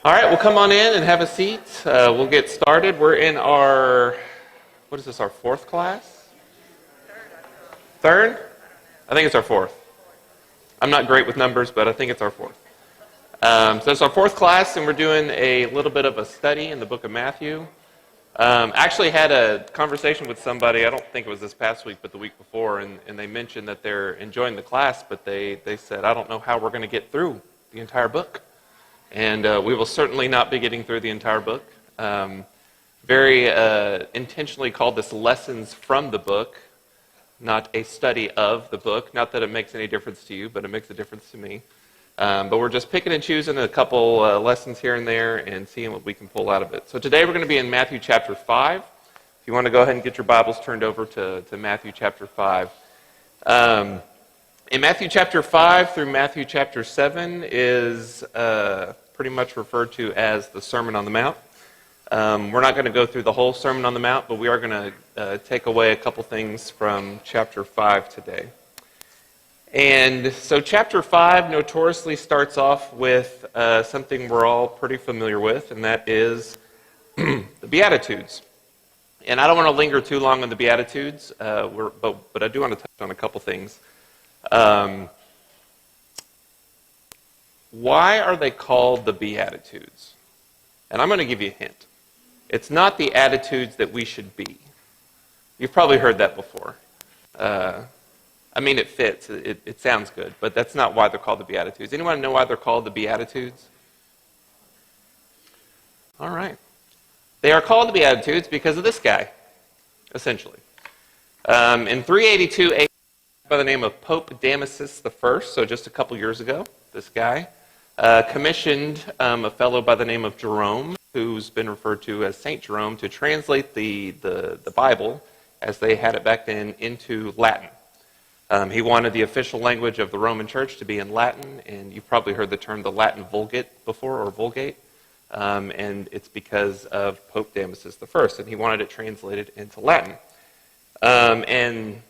All right, we'll come on in and have a seat. We'll get started. We're in our, what is this, our fourth class? Third? I think it's our fourth. I'm not great with numbers, but I think it's our fourth. So it's our fourth class, and we're doing a little bit of a study in the book of Matthew. Actually had a conversation with somebody, I don't think it was this past week, but the week before, and they mentioned that they're enjoying the class, but they said, I don't know how we're going to get through the entire book. And we will certainly not be getting through the entire book. Very intentionally called this Lessons from the Book, not a study of the book. Not that it makes any difference to you, but it makes a difference to me. But we're just picking and choosing a couple lessons here and there and seeing what we can pull out of it. So today we're going to be in Matthew chapter 5. If you want to go ahead and get your Bibles turned over to Matthew chapter 5. In Matthew chapter 5 through Matthew chapter 7 is pretty much referred to as the Sermon on the Mount. We're not going to go through the whole Sermon on the Mount, but we are going to take away a couple things from chapter 5 today. And so chapter 5 notoriously starts off with something we're all pretty familiar with, and that is the Beatitudes. And I don't want to linger too long on the Beatitudes, but I do want to touch on a couple things. Why are they called the Beatitudes? And I'm going to give you a hint. It's not the attitudes that we should be. You've probably heard that before. I mean, it fits. It sounds good, but that's not why they're called the Beatitudes. Anyone know why they're called the Beatitudes? All right. They are called the Beatitudes because of this guy, essentially. In 382 AD, by the name of Pope Damasus I, so just a couple years ago, this guy commissioned a fellow by the name of Jerome, who's been referred to as Saint Jerome, to translate the Bible, as they had it back then, into Latin. He wanted the official language of the Roman Church to be in Latin, and you've probably heard the term the Latin Vulgate before, or Vulgate, and it's because of Pope Damasus I, and he wanted it translated into Latin. And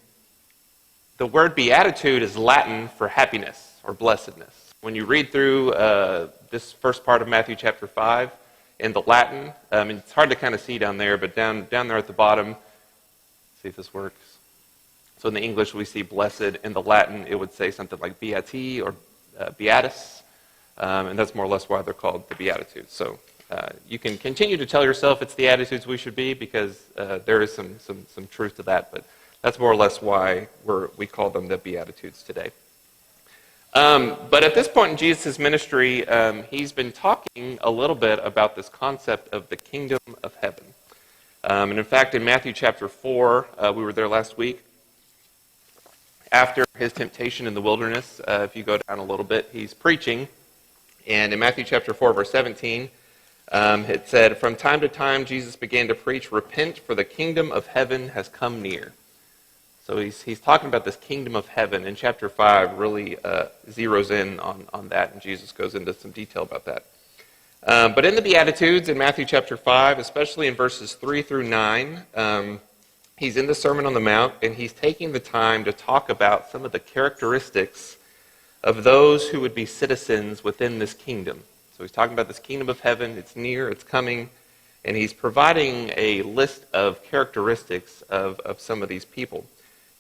the word beatitude is Latin for happiness or blessedness. When you read through this first part of Matthew chapter 5 in the Latin, it's hard to kind of see down there, but down there at the bottom, see if this works. So in the English we see blessed. In the Latin it would say something like beati or beatus, and that's more or less why they're called the Beatitudes. So you can continue to tell yourself it's the attitudes we should be, because there is some truth to that, but that's more or less why we call them the Beatitudes today. But at this point in Jesus' ministry, he's been talking a little bit about this concept of the kingdom of heaven. And in fact, in Matthew chapter 4, we were there last week, after his temptation in the wilderness, if you go down a little bit, he's preaching. And in Matthew chapter 4, verse 17, it said, "From time to time Jesus began to preach, 'Repent, for the kingdom of heaven has come near.'" So he's talking about this kingdom of heaven, and chapter 5 really zeroes in on that, and Jesus goes into some detail about that. But in the Beatitudes, in Matthew chapter 5, especially in verses 3 through 9, he's in the Sermon on the Mount, and he's taking the time to talk about some of the characteristics of those who would be citizens within this kingdom. So he's talking about this kingdom of heaven. It's near, it's coming, and he's providing a list of characteristics of some of these people.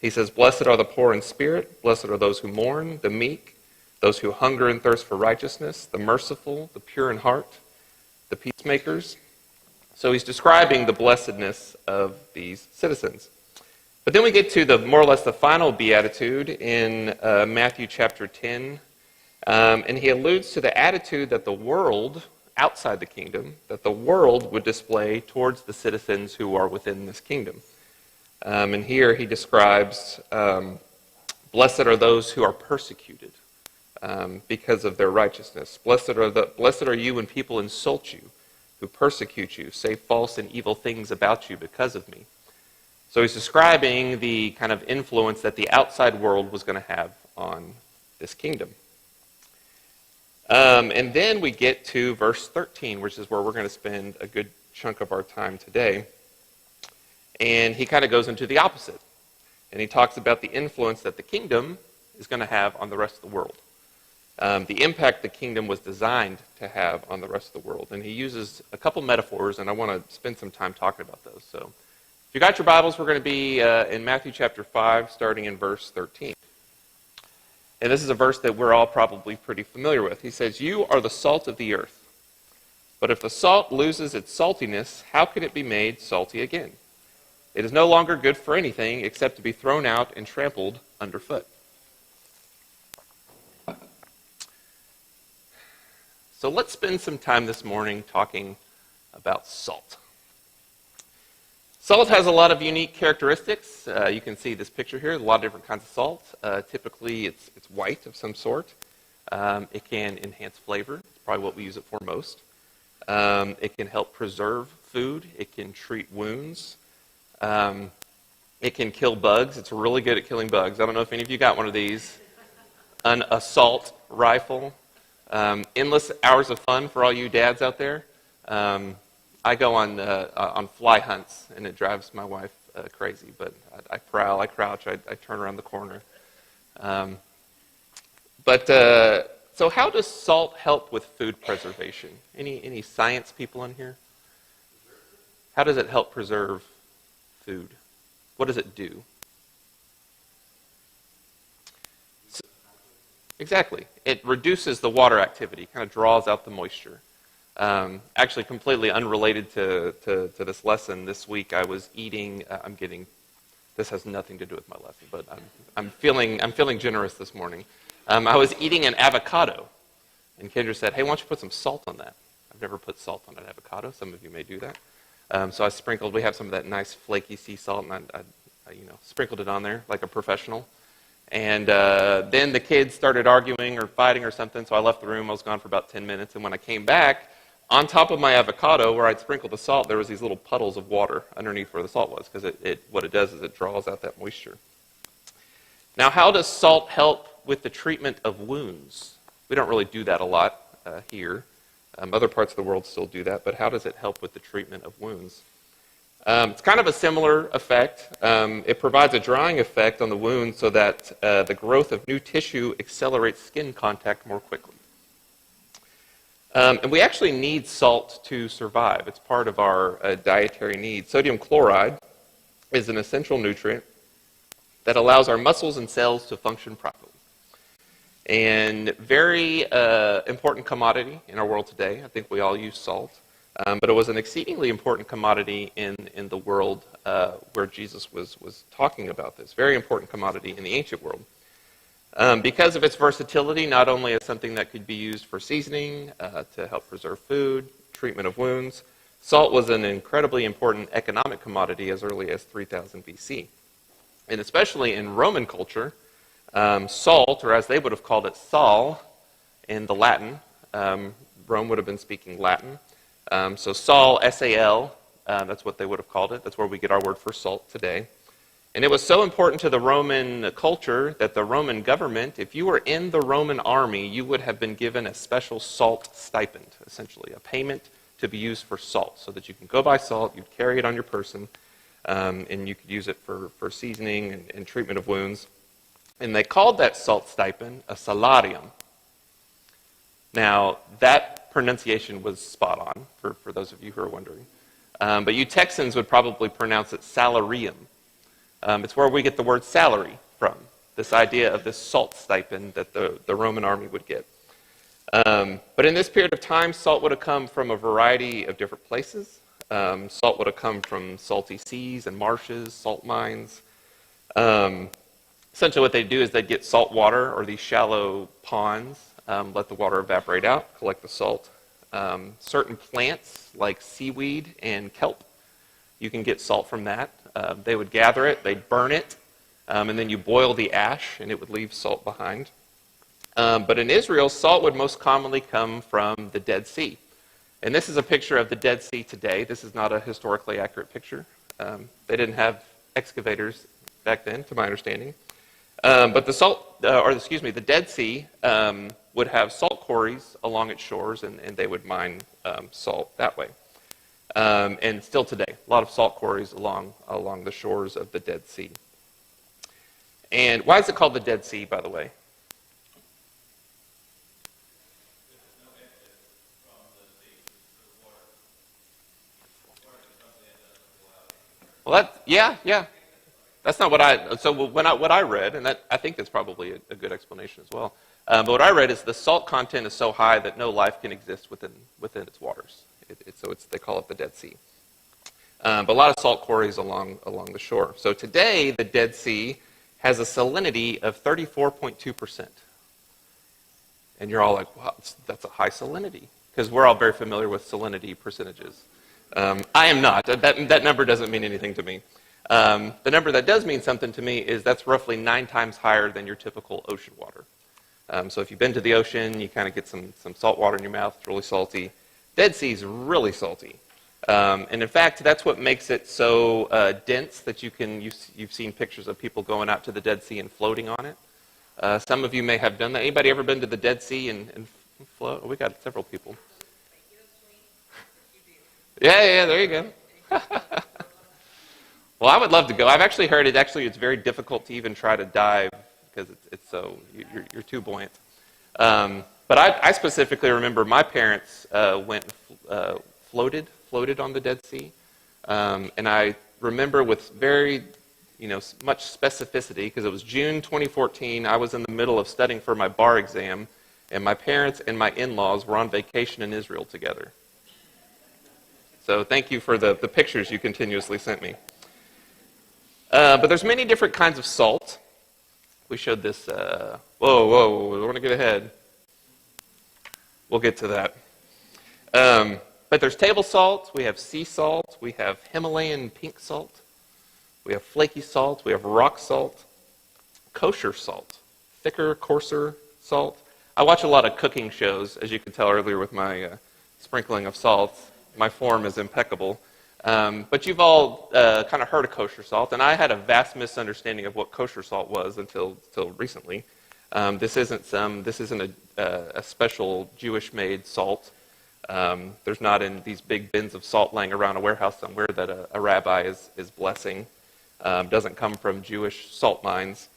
He says, "Blessed are the poor in spirit, blessed are those who mourn, the meek, those who hunger and thirst for righteousness, the merciful, the pure in heart, the peacemakers." So he's describing the blessedness of these citizens. But then we get to more or less the final beatitude in Matthew chapter 10, and he alludes to the attitude that the world, outside the kingdom, that the world would display towards the citizens who are within this kingdom. And here he describes, "Blessed are those who are persecuted because of their righteousness. Blessed are you when people insult you, who persecute you, say false and evil things about you because of me." So he's describing the kind of influence that the outside world was going to have on this kingdom. And then we get to verse 13, which is where we're going to spend a good chunk of our time today. And he kind of goes into the opposite. And he talks about the influence that the kingdom is going to have on the rest of the world. the impact the kingdom was designed to have on the rest of the world. And he uses a couple metaphors, and I want to spend some time talking about those. So if you got your Bibles, we're going to be in Matthew chapter 5, starting in verse 13. And this is a verse that we're all probably pretty familiar with. He says, "You are the salt of the earth. But if the salt loses its saltiness, how can it be made salty again? It is no longer good for anything except to be thrown out and trampled underfoot." So let's spend some time this morning talking about salt. Salt has a lot of unique characteristics. You can see this picture here, a lot of different kinds of salt. Typically, it's white of some sort. It can enhance flavor. It's probably what we use it for most. It can help preserve food. It can treat wounds. It can kill bugs. It's really good at killing bugs. I don't know if any of you got one of these. An assault rifle. Endless hours of fun for all you dads out there. I go on fly hunts, and it drives my wife crazy. But I prowl, I crouch, I turn around the corner. So how does salt help with food preservation? Any science people in here? How does it help preserve food? What does it do? Exactly. It reduces the water activity, kind of draws out the moisture. Actually, completely unrelated to this lesson, this week I was eating, this has nothing to do with my lesson, but I'm feeling generous this morning. I was eating an avocado, and Kendra said, "Hey, why don't you put some salt on that?" I've never put salt on an avocado. Some of you may do that. So I sprinkled, we have some of that nice flaky sea salt, and I sprinkled it on there like a professional. And then the kids started arguing or fighting or something, so I left the room. I was gone for about 10 minutes, and when I came back, on top of my avocado, where I'd sprinkled the salt, there was these little puddles of water underneath where the salt was, because what it does is it draws out that moisture. Now, how does salt help with the treatment of wounds? We don't really do that a lot here. Other parts of the world still do that, but how does it help with the treatment of wounds? It's kind of a similar effect. It provides a drying effect on the wound so that the growth of new tissue accelerates skin contact more quickly. And we actually need salt to survive. It's part of our dietary needs. Sodium chloride is an essential nutrient that allows our muscles and cells to function properly. And very important commodity in our world today. I think we all use salt. But it was an exceedingly important commodity in the world where Jesus was talking about this. Very important commodity in the ancient world. Because of its versatility, not only as something that could be used for seasoning, to help preserve food, treatment of wounds, salt was an incredibly important economic commodity as early as 3000 BC. And especially in Roman culture, salt, or as they would have called it, sal, in the Latin, Rome would have been speaking Latin. So sal, S-A-L, that's what they would have called it. That's where we get our word for salt today. And it was so important to the Roman culture that the Roman government, if you were in the Roman army, you would have been given a special salt stipend, essentially, a payment to be used for salt, so that you can go buy salt, you'd carry it on your person, and you could use it for seasoning and treatment of wounds. And they called that salt stipend a salarium. Now, that pronunciation was spot on, for those of you who are wondering. But you Texans would probably pronounce it salarium. It's where we get the word salary from, this idea of this salt stipend that the Roman army would get. But in this period of time, salt would have come from a variety of different places. Salt would have come from salty seas and marshes, salt mines. Essentially what they'd do is they'd get salt water or these shallow ponds, let the water evaporate out, collect the salt. Certain plants like seaweed and kelp, you can get salt from that. They would gather it, they'd burn it, and then you boil the ash and it would leave salt behind. But in Israel, salt would most commonly come from the Dead Sea. And this is a picture of the Dead Sea today. This is not a historically accurate picture. They didn't have excavators back then, to my understanding. But the Dead Sea would have salt quarries along its shores, and they would mine salt that way. And still today, a lot of salt quarries along the shores of the Dead Sea. And why is it called the Dead Sea, by the way? Well, yeah. That's not what what I read, and I think that's probably a good explanation as well. But what I read is the salt content is so high that no life can exist within its waters. They call it the Dead Sea. But a lot of salt quarries along the shore. So today, the Dead Sea has a salinity of 34.2%. And you're all like, wow, that's a high salinity. Because we're all very familiar with salinity percentages. I am not. That number doesn't mean anything to me. The number that does mean something to me is that's roughly 9 times higher than your typical ocean water. So if you've been to the ocean, you kind of get some salt water in your mouth. It's really salty. Dead Sea is really salty. And in fact, that's what makes it so dense that you've seen pictures of people going out to the Dead Sea and floating on it. Some of you may have done that. Anybody ever been to the Dead Sea and float? We got several people. Yeah, there you go. Well, I would love to go. I've actually heard it's very difficult to even try to dive because it's so you're too buoyant. But I specifically remember my parents floated on the Dead Sea, and I remember with very much specificity because it was June 2014. I was in the middle of studying for my bar exam, and my parents and my in-laws were on vacation in Israel together. So thank you for the pictures you continuously sent me. But there's many different kinds of salt. We showed this. Whoa, we want to get ahead. We'll get to that. But there's table salt, we have sea salt, we have Himalayan pink salt, we have flaky salt, we have rock salt, kosher salt, thicker, coarser salt. I watch a lot of cooking shows, as you could tell earlier with my sprinkling of salt. My form is impeccable. But you've all kind of heard of kosher salt, and I had a vast misunderstanding of what kosher salt was until recently. This isn't a special Jewish-made salt. There's not in these big bins of salt laying around a warehouse somewhere that a rabbi is blessing. Doesn't come from Jewish salt mines.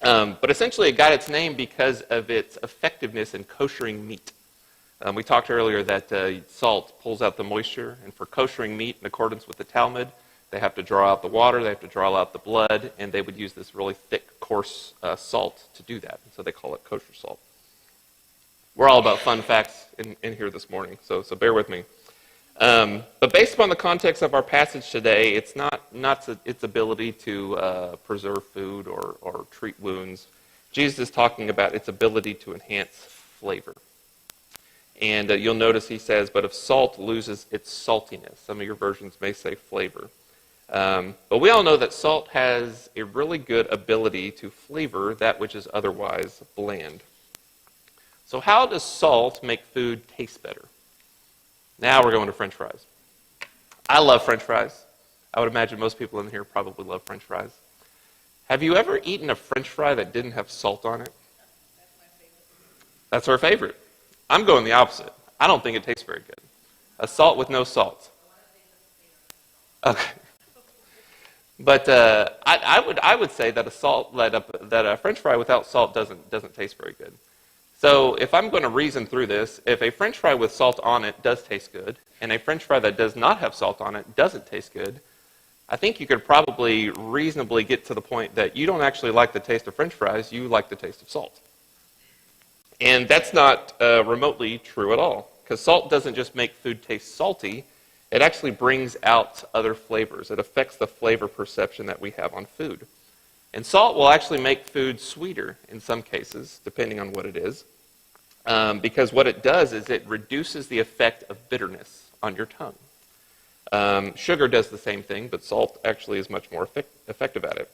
But essentially it got its name because of its effectiveness in koshering meat. We talked earlier that salt pulls out the moisture, and for koshering meat, in accordance with the Talmud, they have to draw out the water, they have to draw out the blood, and they would use this really thick, coarse salt to do that. So they call it kosher salt. We're all about fun facts in here this morning, so bear with me. But based upon the context of our passage today, it's not its ability to preserve food or treat wounds. Jesus is talking about its ability to enhance flavor. And you'll notice he says, but if salt loses its saltiness, some of your versions may say flavor. But we all know that salt has a really good ability to flavor that which is otherwise bland. So how does salt make food taste better? Now we're going to French fries. I love French fries. I would imagine most people in here probably love French fries. Have you ever eaten a French fry that didn't have salt on it? That's our favorite. I'm going the opposite. I don't think it tastes very good. A salt with no salt. Okay. But I would say that a French fry without salt doesn't taste very good. So if I'm going to reason through this, if a French fry with salt on it does taste good, and a French fry that does not have salt on it doesn't taste good, I think you could probably reasonably get to the point that you don't actually like the taste of French fries, you like the taste of salt. And that's not remotely true at all, because salt doesn't just make food taste salty, it actually brings out other flavors. It affects the flavor perception that we have on food. And salt will actually make food sweeter in some cases, depending on what it is, because what it does is it reduces the effect of bitterness on your tongue. Sugar does the same thing, but salt actually is much more effective at it.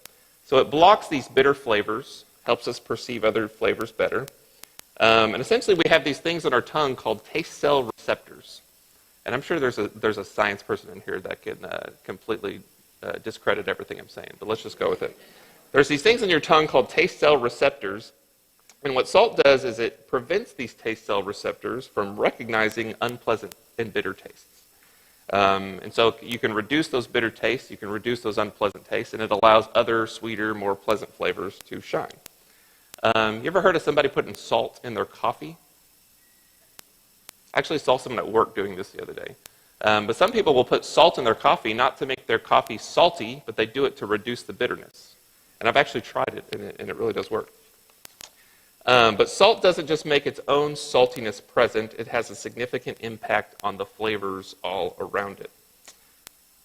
So it blocks these bitter flavors, helps us perceive other flavors better. And essentially we have these things on our tongue called taste cell receptors. And I'm sure there's a science person in here that can completely discredit everything I'm saying, but let's just go with it. There's these things in your tongue called taste cell receptors, and what salt does is it prevents these taste cell receptors from recognizing unpleasant and bitter tastes. And so you can reduce those bitter tastes, you can reduce those unpleasant tastes, and it allows other sweeter, more pleasant flavors to shine. You ever heard of somebody putting salt in their coffee? I actually saw someone at work doing this the other day. But some people will put salt in their coffee, not to make their coffee salty, but they do it to reduce the bitterness. And I've actually tried it, and it really does work. But salt doesn't just make its own saltiness present, it has a significant impact on the flavors all around it.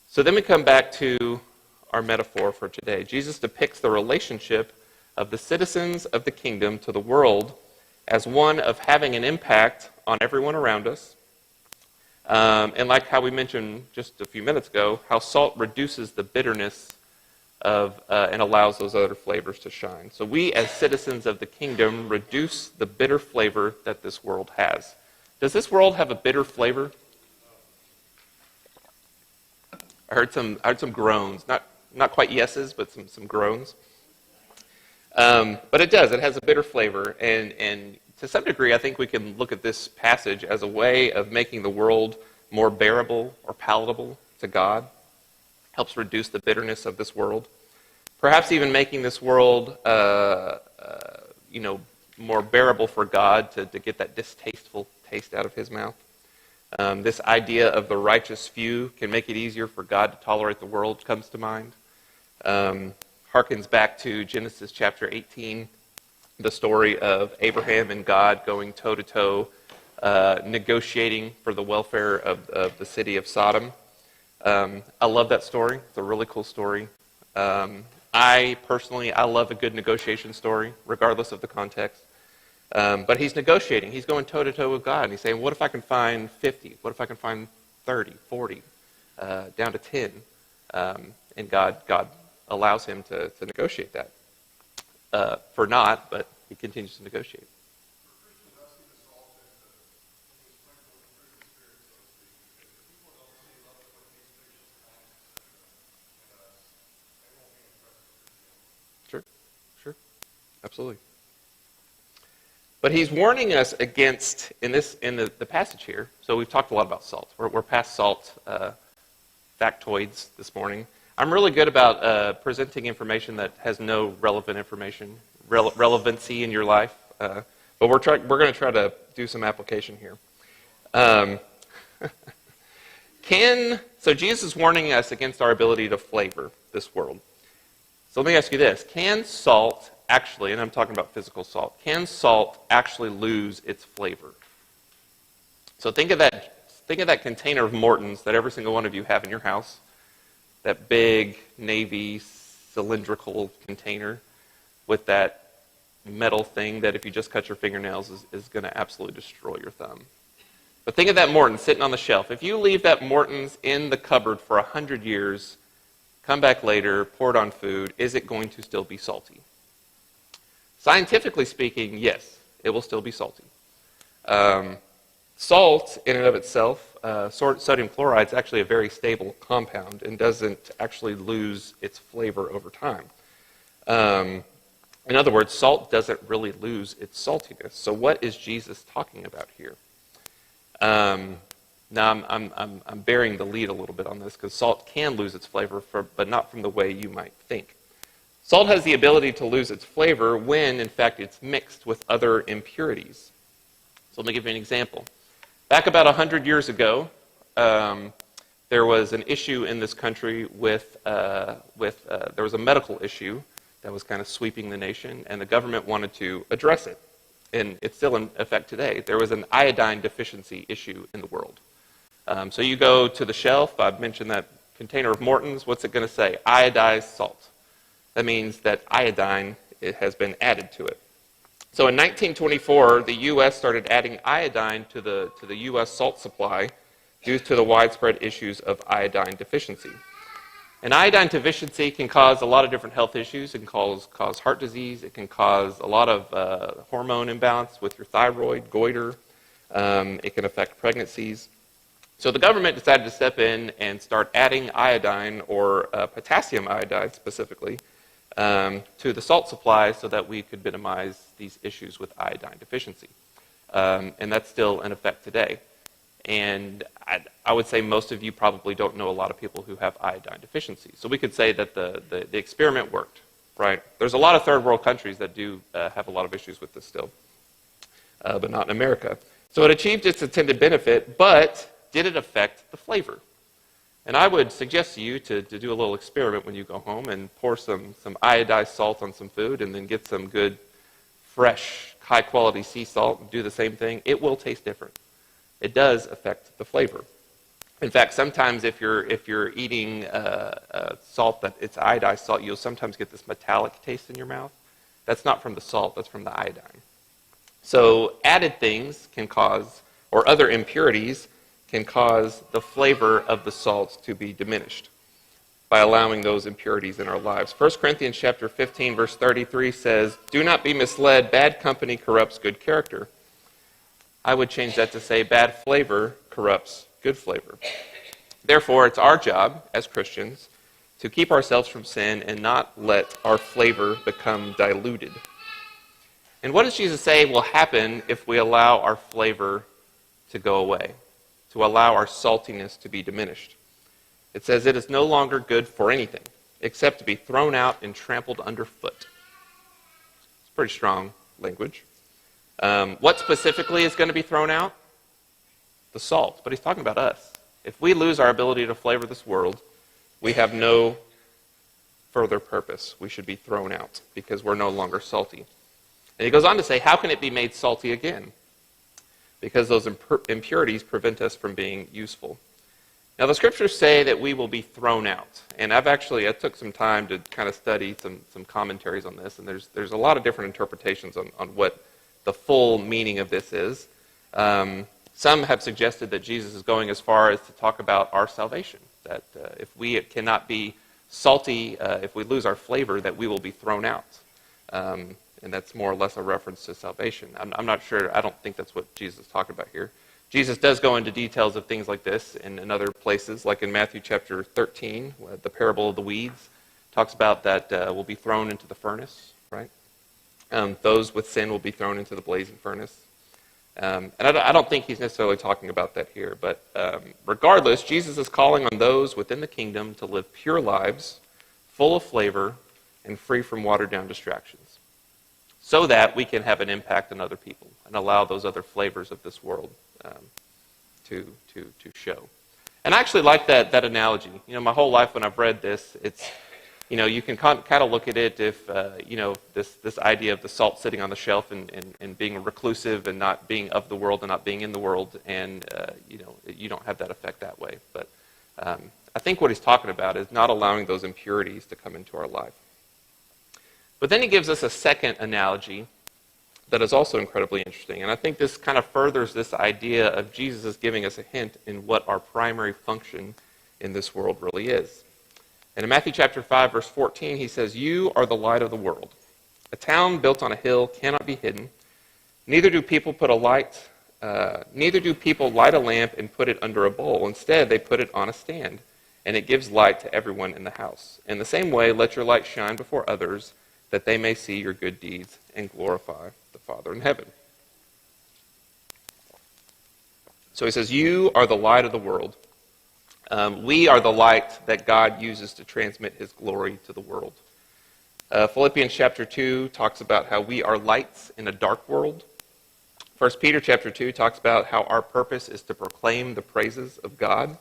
So then we come back to our metaphor for today. Jesus depicts the relationship of the citizens of the kingdom to the world as one of having an impact on everyone around us. And like how we mentioned just a few minutes ago, how salt reduces the bitterness of and allows those other flavors to shine. So we, as citizens of the kingdom, reduce the bitter flavor that this world has. Does this world have a bitter flavor? I heard some groans, not quite yeses, but some groans. But it does. It has a bitter flavor, and to some degree, I think we can look at this passage as a way of making the world more bearable or palatable to God. Helps reduce the bitterness of this world. Perhaps even making this world, more bearable for God to get that distasteful taste out of His mouth. This idea of the righteous few can make it easier for God to tolerate the world comes to mind. Harkens back to Genesis chapter 18, the story of Abraham and God going toe-to-toe, negotiating for the welfare of the city of Sodom. I love that story. It's a really cool story. I love a good negotiation story, regardless of the context. But he's negotiating. He's going toe-to-toe with God. And he's saying, what if I can find 50? What if I can find 30, 40, down to 10? And God allows him to negotiate that. For naught, but he continues to negotiate. Sure. Absolutely. But he's warning us against, in the passage here, so we've talked a lot about salt. We're past salt factoids this morning. I'm really good about presenting information that has no relevant information, relevancy in your life. But we're going to try to do some application here. So Jesus is warning us against our ability to flavor this world. So let me ask you this. Can salt actually, and I'm talking about physical salt, can salt actually lose its flavor? So think of that container of Morton's that every single one of you have in your house. That big navy cylindrical container with that metal thing that if you just cut your fingernails is going to absolutely destroy your thumb. But think of that Morton's sitting on the shelf. If you leave that Morton's in the cupboard for 100 years, come back later, pour it on food, is it going to still be salty? Scientifically speaking, yes, it will still be salty. Salt, in and of itself, sodium chloride is actually a very stable compound and doesn't actually lose its flavor over time. In other words, salt doesn't really lose its saltiness. So what is Jesus talking about here? Now I'm bearing the lead a little bit on this because salt can lose its flavor, but not from the way you might think. Salt has the ability to lose its flavor when, in fact, it's mixed with other impurities. So let me give you an example. Back about 100 years ago, there was an issue in this country there was a medical issue that was kind of sweeping the nation, and the government wanted to address it. And it's still in effect today. There was an iodine deficiency issue in the world. So you go to the shelf, I've mentioned that container of Morton's, what's it going to say? Iodized salt. That means that iodine has been added to it. So in 1924, the U.S. started adding iodine to the U.S. salt supply due to the widespread issues of iodine deficiency. And iodine deficiency can cause a lot of different health issues. It can cause heart disease. It can cause a lot of hormone imbalance with your thyroid, goiter. It can affect pregnancies. So the government decided to step in and start adding iodine, or potassium iodide specifically, to the salt supply so that we could minimize these issues with iodine deficiency. And that's still in effect today. And I would say most of you probably don't know a lot of people who have iodine deficiency. So we could say that the experiment worked, right? There's a lot of third world countries that do have a lot of issues with this still, but not in America. So it achieved its intended benefit, but did it affect the flavor? And I would suggest to you to do a little experiment when you go home and pour some iodized salt on some food and then get some good, fresh, high-quality sea salt and do the same thing. It will taste different. It does affect the flavor. In fact, sometimes if you're eating salt that it's iodized salt, you'll sometimes get this metallic taste in your mouth. That's not from the salt, that's from the iodine. So added things can cause, or other impurities can cause the flavor of the salts to be diminished by allowing those impurities in our lives. 1 Corinthians chapter 15, verse 33 says, "Do not be misled, bad company corrupts good character." I would change that to say, bad flavor corrupts good flavor. Therefore, it's our job as Christians to keep ourselves from sin and not let our flavor become diluted. And what does Jesus say will happen if we allow our flavor to go away, to allow our saltiness to be diminished? It says it is no longer good for anything except to be thrown out and trampled underfoot. It's pretty strong language. What specifically is going to be thrown out? The salt. But he's talking about us. If we lose our ability to flavor this world, we have no further purpose. We should be thrown out because we're no longer salty. And he goes on to say, how can it be made salty again? Because those impurities prevent us from being useful. Now, the scriptures say that we will be thrown out. And I took some time to kind of study some commentaries on this, and there's a lot of different interpretations on what the full meaning of this is. Some have suggested that Jesus is going as far as to talk about our salvation, that if we cannot be salty, if we lose our flavor, that we will be thrown out. And that's more or less a reference to salvation. I'm not sure. I don't think that's what Jesus is talking about here. Jesus does go into details of things like this in other places, like in Matthew chapter 13, the parable of the weeds, talks about that we'll be thrown into the furnace, right? Those with sin will be thrown into the blazing furnace. And I don't think he's necessarily talking about that here. But regardless, Jesus is calling on those within the kingdom to live pure lives, full of flavor, and free from watered-down distractions, so that we can have an impact on other people and allow those other flavors of this world to show. And I actually like that analogy. My whole life when I've read this, it's, you can kind of look at it if, this idea of the salt sitting on the shelf and being reclusive and not being of the world and not being in the world, and, you don't have that effect that way. But I think what he's talking about is not allowing those impurities to come into our life. But then he gives us a second analogy that is also incredibly interesting. And I think this kind of furthers this idea of Jesus giving us a hint in what our primary function in this world really is. And in Matthew chapter 5, verse 14, he says, "You are the light of the world. A town built on a hill cannot be hidden. Neither do people light a lamp and put it under a bowl. Instead, they put it on a stand, and it gives light to everyone in the house. In the same way, let your light shine before others, that they may see your good deeds and glorify the Father in heaven." So he says, you are the light of the world. We are the light that God uses to transmit his glory to the world. Philippians chapter 2 talks about how we are lights in a dark world. 1 Peter chapter 2 talks about how our purpose is to proclaim the praises of God.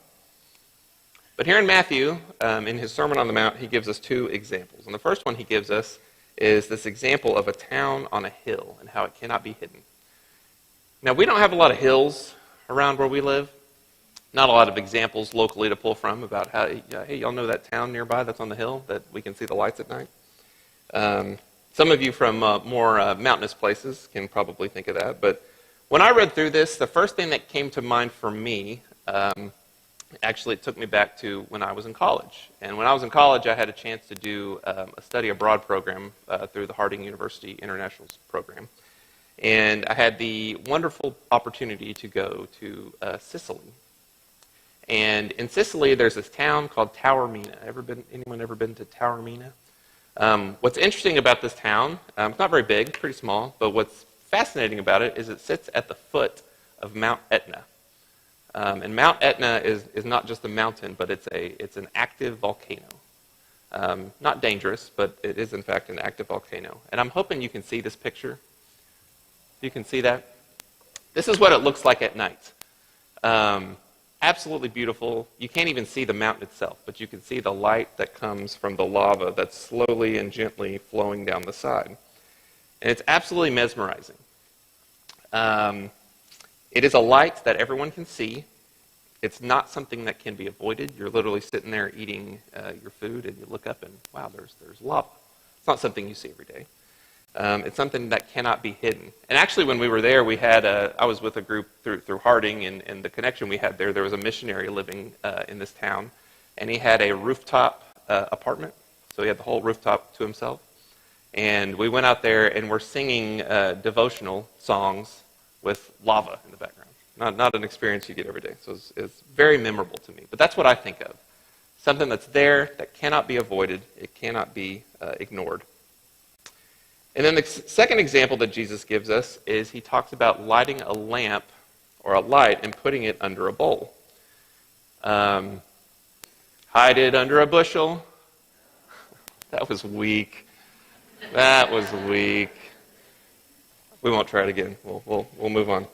But here in Matthew, in his Sermon on the Mount, he gives us two examples. And the first one he gives us is this example of a town on a hill and how it cannot be hidden. Now, we don't have a lot of hills around where we live. Not a lot of examples locally to pull from about how, hey, y'all know that town nearby that's on the hill that we can see the lights at night? Some of you from more mountainous places can probably think of that. But when I read through this, the first thing that came to mind for me, actually it took me back to when I was in college. And when I was in college, I had a chance to do a study abroad program through the Harding University Internationals program. And I had the wonderful opportunity to go to Sicily. And in Sicily, there's this town called Taormina. Anyone ever been to Taormina? What's interesting about this town, it's not very big, pretty small, but what's fascinating about it is it sits at the foot of Mount Etna. And Mount Etna is not just a mountain, but it's an active volcano. Not dangerous, but it is in fact an active volcano. And I'm hoping you can see this picture. You can see that? This is what it looks like at night. absolutely beautiful. You can't even see the mountain itself, but you can see the light that comes from the lava that's slowly and gently flowing down the side. And it's absolutely mesmerizing. It is a light that everyone can see. It's not something that can be avoided. You're literally sitting there eating your food, and you look up and, wow, there's lava. It's not something you see every day. It's something that cannot be hidden. And actually, when we were there, I was with a group through Harding, and the connection we had there was a missionary living in this town, and he had a rooftop apartment, so he had the whole rooftop to himself. And we went out there, and we're singing devotional songs with lava in the background. Not an experience you get every day, so it's very memorable to me. But that's what I think of. Something that's there that cannot be avoided. It cannot be ignored. And then the second example that Jesus gives us is he talks about lighting a lamp or a light and putting it under a bowl. Hide it under a bushel. That was weak. That was weak. We won't try it again. We'll move on.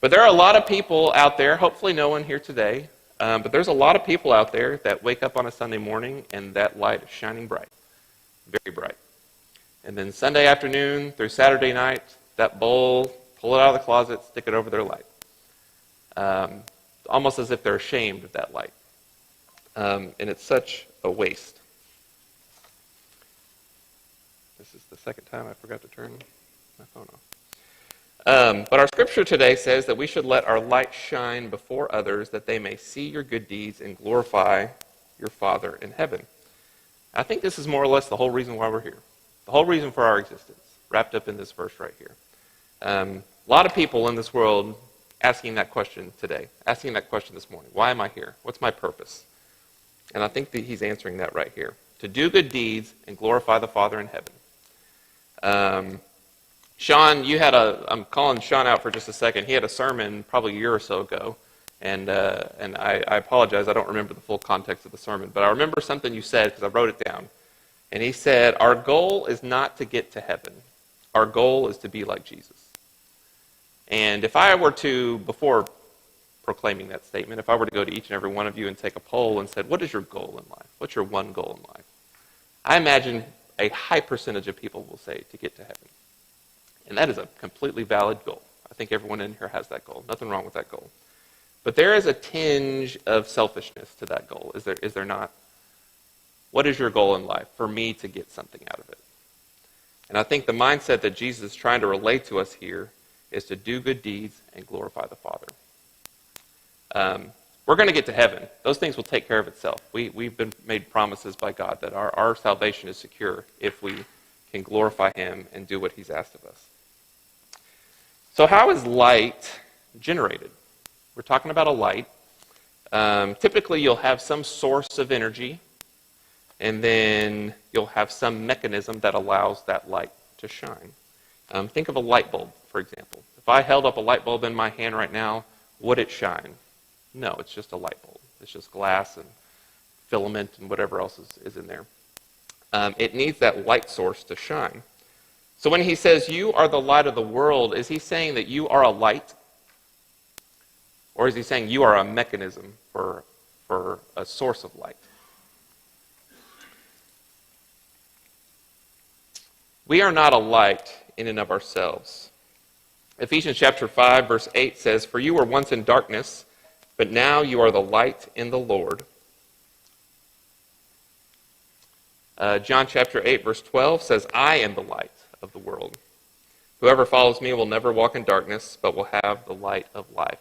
But there are a lot of people out there, hopefully no one here today, but there's a lot of people out there that wake up on a Sunday morning and that light is shining bright, very bright. And then Sunday afternoon through Saturday night, that bowl, pull it out of the closet, stick it over their light. Almost as if they're ashamed of that light. And it's such a waste. This is the second time I forgot to turn my phone off. But our scripture today says that we should let our light shine before others that they may see your good deeds and glorify your Father in heaven. I think this is more or less the whole reason why we're here. The whole reason for our existence, wrapped up in this verse right here. A lot of people in this world asking that question today, asking that question this morning. Why am I here? What's my purpose? And I think that he's answering that right here. To do good deeds and glorify the Father in heaven. Sean, I'm calling Sean out for just a second. He had a sermon probably a year or so ago, and I apologize, I don't remember the full context of the sermon, but I remember something you said because I wrote it down. And he said, our goal is not to get to heaven. Our goal is to be like Jesus. And if I were to, before proclaiming that statement, if I were to go to each and every one of you and take a poll and said, what is your goal in life? What's your one goal in life? I imagine a high percentage of people will say to get to heaven. And that is a completely valid goal. I think everyone in here has that goal. Nothing wrong with that goal. But there is a tinge of selfishness to that goal. Is there not? What is your goal in life? For me to get something out of it. And I think the mindset that Jesus is trying to relate to us here is to do good deeds and glorify the Father. We're going to get to heaven. Those things will take care of itself. We've been made promises by God that our salvation is secure if we can glorify him and do what he's asked of us. So how is light generated? We're talking about a light. Typically, you'll have some source of energy, and then you'll have some mechanism that allows that light to shine. Think of a light bulb, for example. If I held up a light bulb in my hand right now, would it shine? No, it's just a light bulb. It's just glass and filament and whatever else is in there. It needs that light source to shine. So when he says, you are the light of the world, is he saying that you are a light? Or is he saying you are a mechanism for a source of light? We are not a light in and of ourselves. Ephesians chapter 5, verse 8 says, for you were once in darkness, but now you are the light in the Lord. John chapter 8, verse 12 says, I am the light of the world. Whoever follows me will never walk in darkness, but will have the light of life.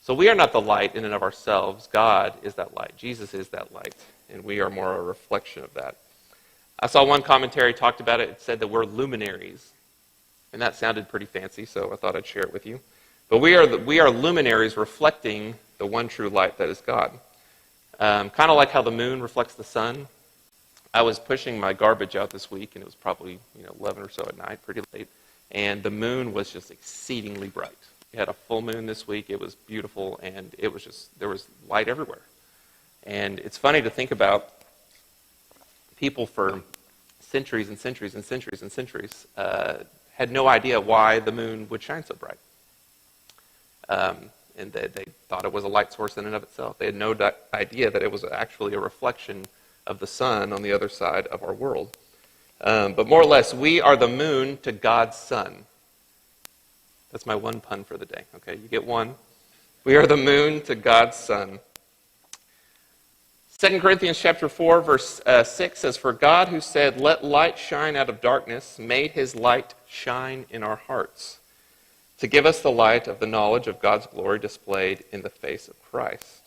So we are not the light in and of ourselves. God is that light. Jesus is that light, and we are more a reflection of that. I saw one commentary talked about it. It said that we're luminaries, and that sounded pretty fancy, so I thought I'd share it with you. But we are luminaries reflecting the one true light that is God. Kind of like how the moon reflects the sun. I was pushing my garbage out this week, and it was probably 11 or so at night, pretty late, and the moon was just exceedingly bright. We had a full moon this week. It was beautiful, and it was there was light everywhere. And it's funny to think about people for centuries and centuries and centuries and centuries had no idea why the moon would shine so bright. and they thought it was a light source in and of itself. They had no idea that it was actually a reflection of the sun on the other side of our world. But more or less, we are the moon to God's sun. That's my one pun for the day. Okay, you get one. We are the moon to God's sun. 2 Corinthians chapter 4, verse 6 says, "For God who said, 'Let light shine out of darkness,' made his light shine in our hearts, to give us the light of the knowledge of God's glory displayed in the face of Christ."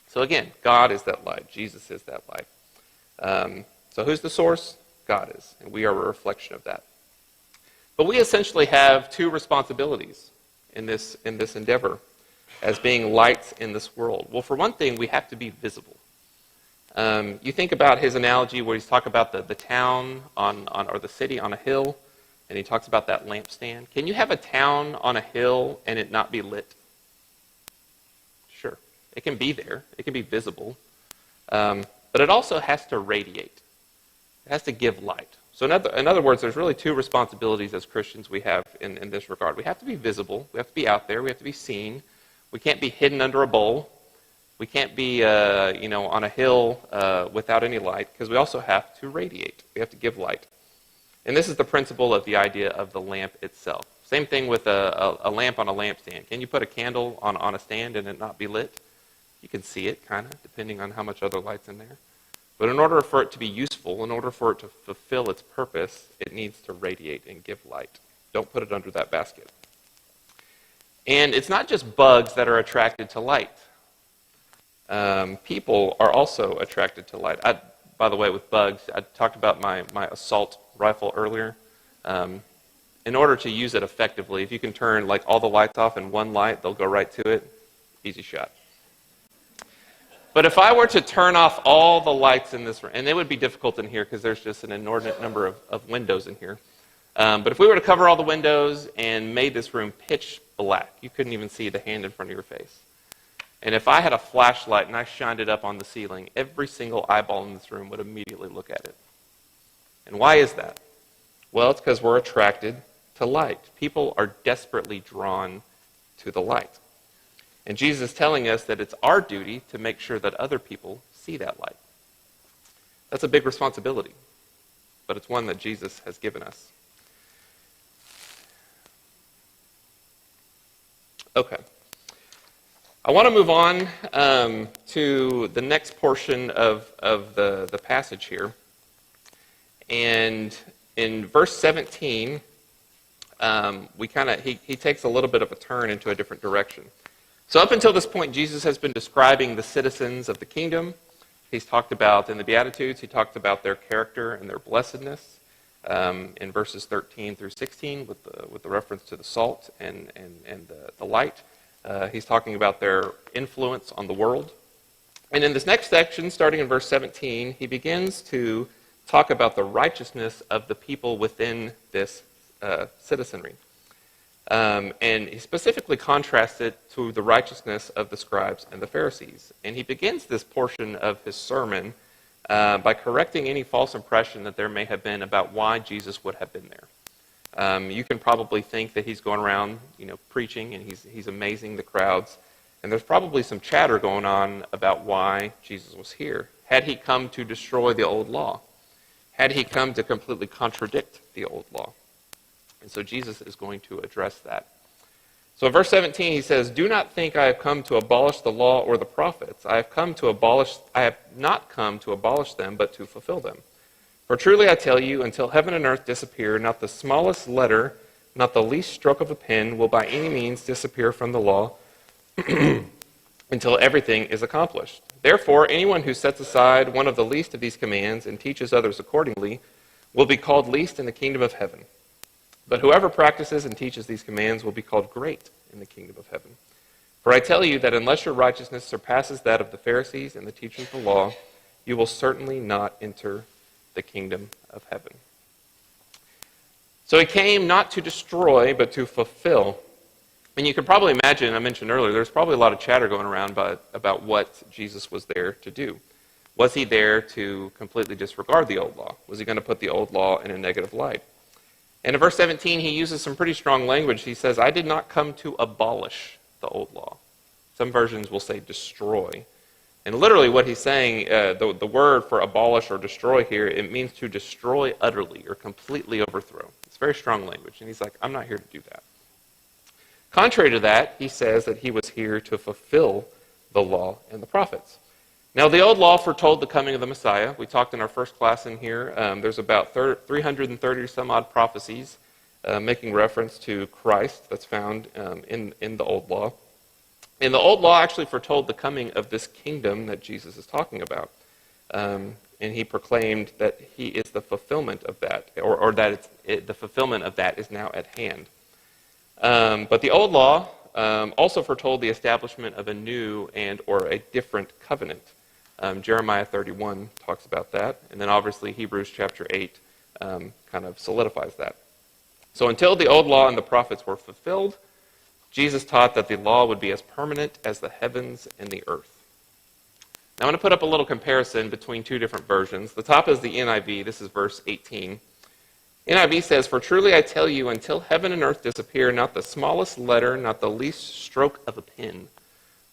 So again, God is that light. Jesus is that light. So who's the source? God is, and we are a reflection of that. But we essentially have two responsibilities in this endeavor as being lights in this world. Well, for one thing, we have to be visible. You think about his analogy where he's talking about the town or the city on a hill, and he talks about that lampstand. Can you have a town on a hill and it not be lit? Sure. It can be there. It can be visible. But it also has to radiate. It has to give light. So in other words, there's really two responsibilities as Christians we have in this regard. We have to be visible. We have to be out there. We have to be seen. We can't be hidden under a bowl. We can't be on a hill without any light, because we also have to radiate. We have to give light. And this is the principle of the idea of the lamp itself. Same thing with a lamp on a lampstand. Can you put a candle on a stand and it not be lit? You can see it, kind of, depending on how much other light's in there. But in order for it to be useful, in order for it to fulfill its purpose, it needs to radiate and give light. Don't put it under that basket. And it's not just bugs that are attracted to light. People are also attracted to light. By the way, with bugs, I talked about my assault rifle earlier. In order to use it effectively, if you can turn like all the lights off in one light, they'll go right to it. Easy shot. But if I were to turn off all the lights in this room, and it would be difficult in here because there's just an inordinate number of windows in here. But if we were to cover all the windows and made this room pitch black, you couldn't even see the hand in front of your face. And if I had a flashlight and I shined it up on the ceiling, every single eyeball in this room would immediately look at it. And why is that? Well, it's because we're attracted to light. People are desperately drawn to the light. And Jesus is telling us that it's our duty to make sure that other people see that light. That's a big responsibility, but it's one that Jesus has given us. Okay. I want to move on to the next portion of the passage here. And in verse 17, he takes a little bit of a turn into a different direction. So up until this point, Jesus has been describing the citizens of the kingdom. He's talked about, in the Beatitudes, he talked about their character and their blessedness in verses 13 through 16 with the reference to the salt and the light. He's talking about their influence on the world. And in this next section, starting in verse 17, he begins to talk about the righteousness of the people within this citizenry. And he specifically contrasts it to the righteousness of the scribes and the Pharisees. And he begins this portion of his sermon by correcting any false impression that there may have been about why Jesus would have been there. You can probably think that he's going around, preaching, and he's amazing the crowds. And there's probably some chatter going on about why Jesus was here. Had he come to destroy the old law? Had he come to completely contradict the old law? And so Jesus is going to address that. So in verse 17 he says, "Do not think I have come to abolish the law or the prophets. I have not come to abolish them, but to fulfill them. For truly I tell you, until heaven and earth disappear, not the smallest letter, not the least stroke of a pen will by any means disappear from the law until everything is accomplished. Therefore, anyone who sets aside one of the least of these commands and teaches others accordingly will be called least in the kingdom of heaven. But whoever practices and teaches these commands will be called great in the kingdom of heaven. For I tell you that unless your righteousness surpasses that of the Pharisees and the teachers of the law, you will certainly not enter the kingdom of heaven." So he came not to destroy, but to fulfill. And you can probably imagine, I mentioned earlier, there's probably a lot of chatter going around about what Jesus was there to do. Was he there to completely disregard the old law? Was he going to put the old law in a negative light? And in verse 17, he uses some pretty strong language. He says, "I did not come to abolish the old law. Some versions will say destroy. And literally what he's saying, the word for abolish or destroy here, it means to destroy utterly or completely overthrow. It's very strong language. And he's like, I'm not here to do that. Contrary to that, he says that he was here to fulfill the law and the prophets. Now, the old law foretold the coming of the Messiah. We talked in our first class in here. There's about 330 some odd prophecies making reference to Christ that's found in the old law. And the old law actually foretold the coming of this kingdom that Jesus is talking about. And he proclaimed that he is the fulfillment of that, or that the fulfillment of that is now at hand. But the old law also foretold the establishment of a new and or a different covenant. Jeremiah 31 talks about that. And then obviously Hebrews chapter 8 kind of solidifies that. So until the old law and the prophets were fulfilled, Jesus taught that the law would be as permanent as the heavens and the earth. Now I'm going to put up a little comparison between two different versions. The top is the NIV. This is verse 18. NIV says, "For truly I tell you, until heaven and earth disappear, not the smallest letter, not the least stroke of a pen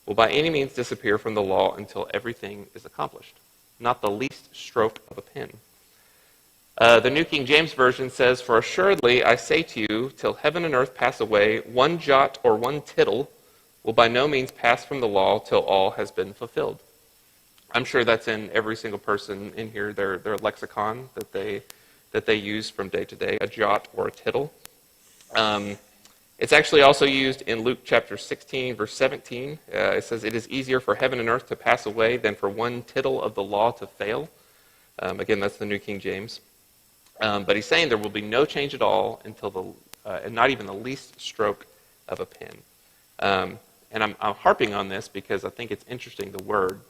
will by any means disappear from the law until everything is accomplished." Not the least stroke of a pen. The New King James Version says, "For assuredly I say to you, till heaven and earth pass away, one jot or one tittle will by no means pass from the law till all has been fulfilled." I'm sure that's in every single person in here, their lexicon that they use from day to day, a jot or a tittle. It's actually also used in Luke chapter 16, verse 17. It says, "It is easier for heaven and earth to pass away than for one tittle of the law to fail." Again, that's the New King James. But he's saying there will be no change at all until and not even the least stroke of a pen. And I'm harping on this because I think it's interesting, the word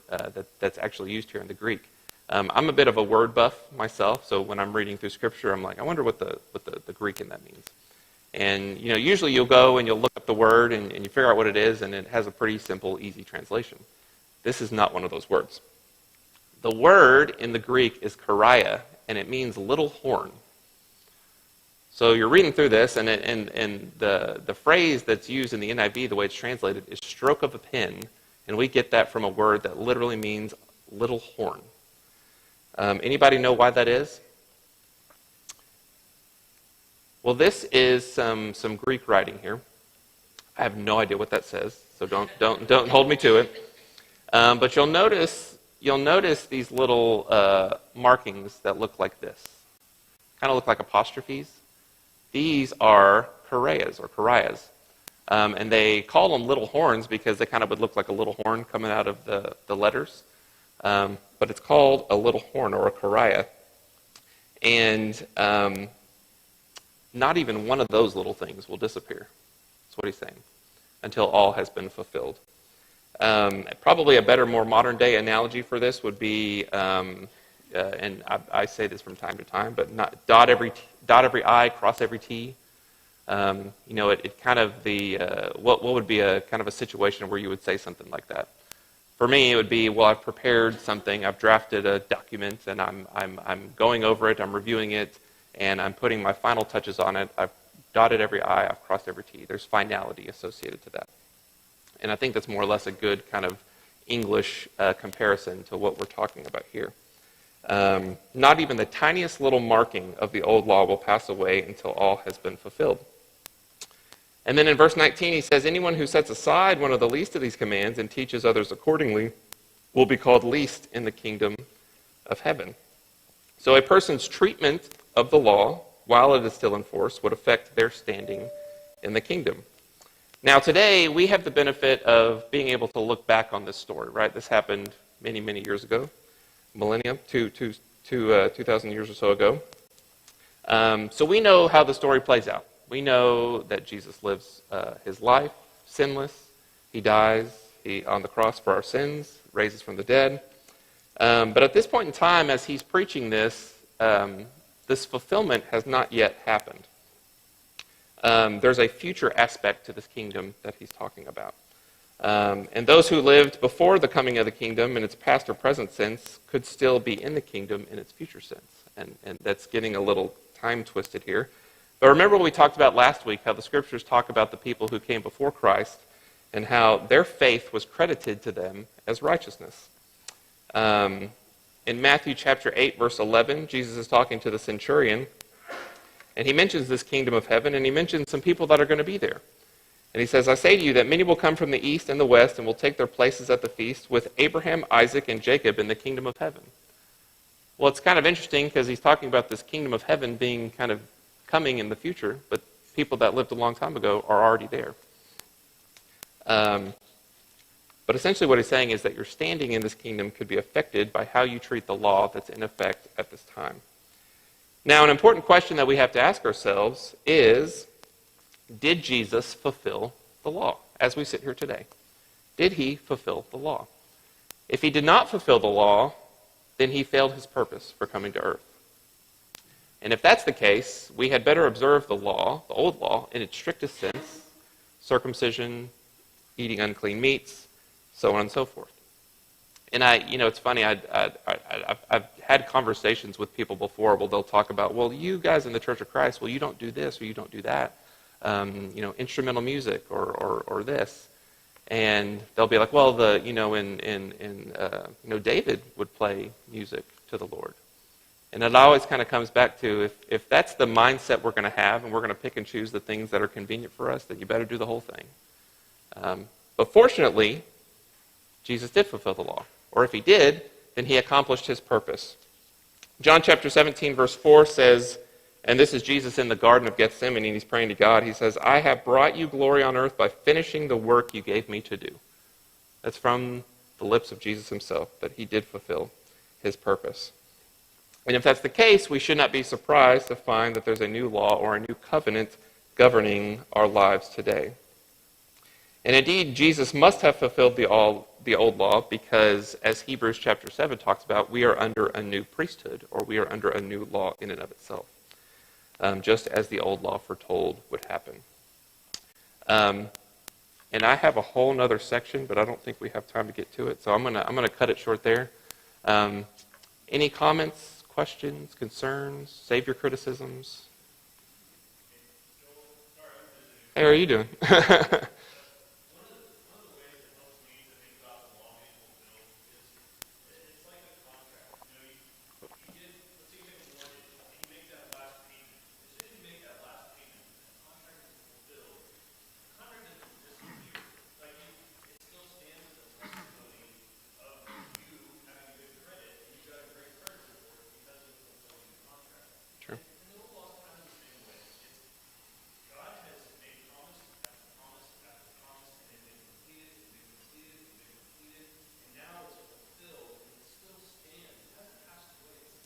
that's actually used here in the Greek. I'm a bit of a word buff myself, so when I'm reading through Scripture, I'm like, I wonder what the Greek in that means. And usually you'll go and you'll look up the word and you figure out what it is, and it has a pretty simple, easy translation. This is not one of those words. The word in the Greek is choria, and it means little horn. So you're reading through this, and the phrase that's used in the NIV, the way it's translated, is stroke of a pen, and we get that from a word that literally means little horn. Anybody know why that is? Well, this is some Greek writing here. I have no idea what that says, so don't hold me to it. But you'll notice these little markings that look like this, kind of look like apostrophes. These are chorias or chorias, and they call them little horns because they kind of would look like a little horn coming out of the letters. But it's called a little horn or a choria, and not even one of those little things will disappear. That's what he's saying, until all has been fulfilled. Probably a better, more modern day analogy for this would be, and I say this from time to time, but not dot every I, cross every T. It kind of what would be a kind of a situation where you would say something like that. For me, it would be, well, I've prepared something, I've drafted a document, and I'm going over it, I'm reviewing it, and I'm putting my final touches on it. I've dotted every I, I've crossed every T. There's finality associated to that. And I think that's more or less a good kind of English comparison to what we're talking about here. Not even the tiniest little marking of the old law will pass away until all has been fulfilled. And then in verse 19 he says, "Anyone who sets aside one of the least of these commands and teaches others accordingly will be called least in the kingdom of heaven." So a person's treatment of the law, while it is still in force, would affect their standing in the kingdom. Now today, we have the benefit of being able to look back on this story, right? This happened many, many years ago, millennium, 2,000 years or so ago. So we know how the story plays out. We know that Jesus lives his life sinless. He dies on the cross for our sins, raises from the dead. But at this point in time, as he's preaching this, this fulfillment has not yet happened. There's a future aspect to this kingdom that he's talking about. And those who lived before the coming of the kingdom in its past or present sense could still be in the kingdom in its future sense. And that's getting a little time twisted here. But remember what we talked about last week, how the scriptures talk about the people who came before Christ, and how their faith was credited to them as righteousness. In Matthew chapter 8, verse 11, Jesus is talking to the centurion, and he mentions this kingdom of heaven, and he mentions some people that are going to be there. And he says, I say to you that many will come from the east and the west and will take their places at the feast with Abraham, Isaac, and Jacob in the kingdom of heaven. Well, it's kind of interesting because he's talking about this kingdom of heaven being kind of coming in the future, but people that lived a long time ago are already there. But essentially what he's saying is that your standing in this kingdom could be affected by how you treat the law that's in effect at this time. Now, an important question that we have to ask ourselves is, did Jesus fulfill the law as we sit here today? Did he fulfill the law? If he did not fulfill the law, then he failed his purpose for coming to earth. And if that's the case, we had better observe the law, the old law, in its strictest sense, circumcision, eating unclean meats, so on and so forth. And it's funny, I've had conversations with people before where they'll talk about, well, you guys in the Church of Christ, well, you don't do this or you don't do that. Instrumental music or this. And they'll be like, well, David would play music to the Lord. And it always kind of comes back to, if that's the mindset we're going to have, and we're going to pick and choose the things that are convenient for us, then you better do the whole thing. But fortunately, Jesus did fulfill the law. Or if he did, then he accomplished his purpose. John chapter 17, verse 4 says, and this is Jesus in the Garden of Gethsemane, and he's praying to God. He says, I have brought you glory on earth by finishing the work you gave me to do. That's from the lips of Jesus himself, that he did fulfill his purpose. And if that's the case, we should not be surprised to find that there's a new law or a new covenant governing our lives today. And indeed, Jesus must have fulfilled the old law because, as Hebrews chapter 7 talks about, we are under a new priesthood, or we are under a new law in and of itself. Just as the old law foretold would happen. And I have a whole other section, but I don't think we have time to get to it, so I'm gonna cut it short there. Any comments, questions, concerns, savior criticisms? Hey, how are you doing?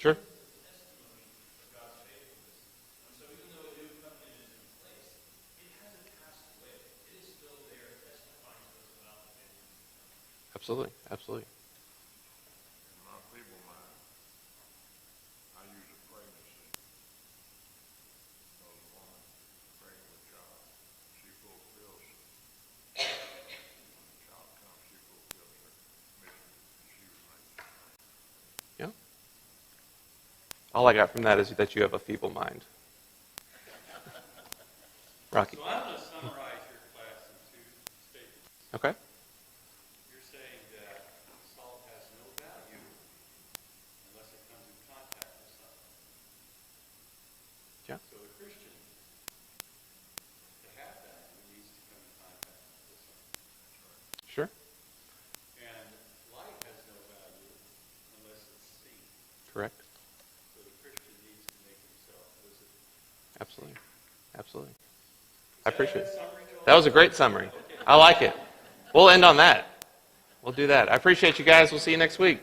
Sure. Absolutely, absolutely. In my feeble mind, I use a pregnancy. So the woman pregnant with child, she fulfills, when the child comes, she fulfills her mission, and she remains. Yeah. All I got from that is that you have a feeble mind. Rocky. So I'm going to summarize your class in two statements. Okay. You're saying that salt has no value unless it comes in contact with something. Yeah. So the Christian, to have value, needs to come in contact with something. Sure. And light has no value unless it's seen. Correct. So the Christian needs to make himself visible. Absolutely. Absolutely. I appreciate it. Summary, Joel? That was a great summary. I like it. We'll end on that. We'll do that. I appreciate you guys. We'll see you next week.